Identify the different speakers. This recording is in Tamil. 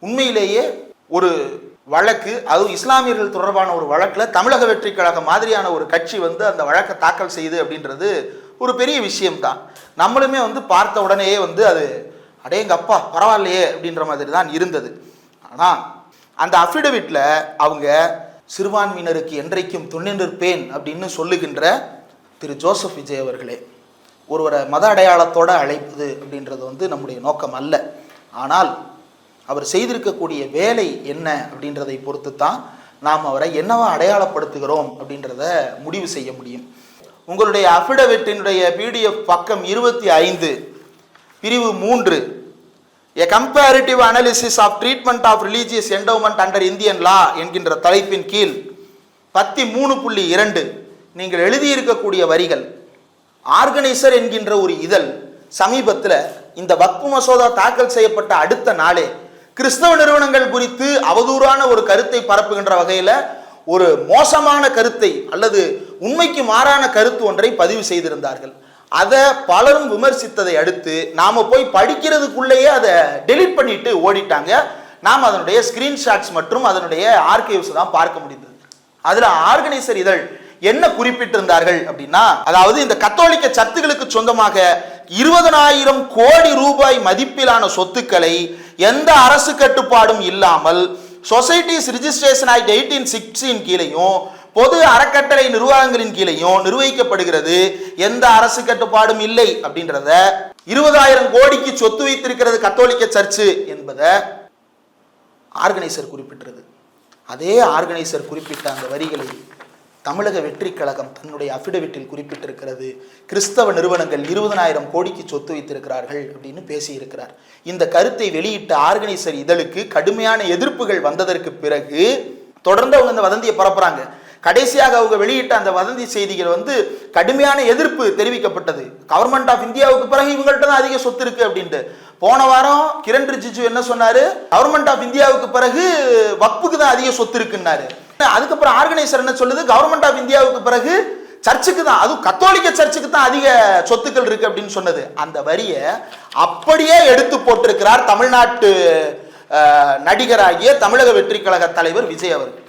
Speaker 1: உண்மையிலேயே ஒரு வழக்கு, அதுவும் இஸ்லாமியர்கள் தொடர்பான ஒரு வழக்கில் தமிழக வெற்றி கழகம் மாதிரியான ஒரு கட்சி அந்த வழக்கை தாக்கல் செய்யுது அப்படின்றது ஒரு பெரிய விஷயம்தான். நம்மளுமே பார்த்த உடனேயே அது அடேங்கப்பா பரவாயில்லையே அப்படின்ற மாதிரி தான் இருந்தது. ஆனால் அந்த அஃபிடவிட்ல அவங்க சிறுபான்மையினருக்கு என்றைக்கும் துணை நிற்பேன் அப்படின்னு சொல்லுகின்ற திரு ஜோசப் விஜய் அவர்களே, ஒருவரை மத அடையாளத்தோடு அழைப்பது அப்படின்றது நம்முடைய நோக்கம் அல்ல. ஆனால் அவர் செய்திருக்கக்கூடிய வேலை என்ன அப்படின்றதை பொறுத்து தான் நாம் அவரை என்னவா அடையாளப்படுத்துகிறோம் அப்படின்றத முடிவு செய்ய முடியும். உங்களுடைய அஃபிடவிட்டினுடைய PDF பக்கம் 25 பிரிவு 3 A comparative analysis of treatment of religious endowment under Indian law என்கின்ற தலைப்பின் கீழ் 13.2 நீங்கள் எழுதியிருக்கக்கூடிய வரிகள், ஆர்கனைசர் என்கின்ற ஒரு இதழ் சமீபத்தில் இந்த வக்ஃப் மசோதா தாக்கல் செய்யப்பட்ட அடுத்த நாளே கிறிஸ்தவ நிறுவனங்கள் குறித்து அவதூறான ஒரு கருத்தை பரப்புகின்ற வகையில் ஒரு மோசமான கருத்தை அல்லது உண்மைக்கு மாறான கருத்து ஒன்றை பதிவு செய்திருந்தார்கள். அதை பலரும் விமர்சித்ததை அடுத்து நாம போய் படிக்கிறதுக்குள்ளேயே அதை டெலீட் பண்ணிட்டு ஓடிட்டாங்க. நாம் அதனுடைய ஸ்கிரீன்ஷாட்ஸ் மற்றும் அதனுடைய ஆர்கைவ்ஸ் தான் பார்க்க முடிந்தது. அதுல ஆர்கனைசர் இதழ் என்ன குறிப்பிட்டிருந்தார்கள் அப்படின்னா, அதாவது இந்த கத்தோலிக்க சர்ச்சுகளுக்கு சொந்தமாக 20,000 கோடி ரூபாய் மதிப்பிலான சொத்துக்களை எந்த அரசு கட்டுப்பாடும் இல்லாமல் சொசைட்டிஸ் ரிஜிஸ்ட்ரேஷன் ஆக்ட் 1816 கீழையும் பொது அறக்கட்டளை நிர்வாகங்களின் கீழையும் நிர்வகிக்கப்படுகிறது. எந்த அரசு கட்டுப்பாடும் இல்லை அப்படின்றத 20,000 கோடிக்கு சொத்து வைத்திருக்கிறது கத்தோலிக்க சர்ச்சு என்பதை ஆர்கனைசர் குறிப்பிட்டது. அதே ஆர்கனைசர் குறிப்பிட்ட அந்த வரிகளை தமிழக வெற்றி கழகம் தன்னுடைய அஃபிடவிட்டில் குறிப்பிட்டிருக்கிறது. கிறிஸ்தவ நிறுவனங்கள் 20,000 கோடிக்கு சொத்து வைத்திருக்கிறார்கள் அப்படின்னு பேசியிருக்கிறார். இந்த கருத்தை வெளியிட்ட ஆர்கனைசர் இதழுக்கு கடுமையான எதிர்ப்புகள் வந்ததற்கு பிறகு தொடர்ந்து அவங்க இந்த வதந்தியை பரப்புறாங்க. கடைசியாக அவங்க வெளியிட்ட அந்த வதந்தி செய்திகள் கடுமையான எதிர்ப்பு தெரிவிக்கப்பட்டது. கவர்மெண்ட் ஆஃப் இந்தியாவுக்கு பிறகு இவங்கள்ட்ட தான் அதிக சொத்து இருக்கு அப்படின்ட்டு. போன வாரம் கிரண் ரிஜிஜு என்ன சொன்னாரு, கவர்மெண்ட் ஆஃப் இந்தியாவுக்கு பிறகு வக்ஃபுக்கு தான் அதிக சொத்து இருக்குன்னாரு. அதுக்கப்புறம் ஆர்கனைசர் என்ன சொல்லுது, கவர்மெண்ட் ஆஃப் இந்தியாவுக்கு பிறகு சர்ச்சுக்கு தான், அதுவும் கத்தோலிக்க சர்ச்சுக்கு தான் அதிக சொத்துக்கள் இருக்கு அப்படின்னு சொன்னது. அந்த வரியை அப்படியே எடுத்து போட்டிருக்கிறார் தமிழ்நாட்டு நடிகராகிய தமிழக வெற்றி கழக தலைவர் விஜய் அவர்கள்.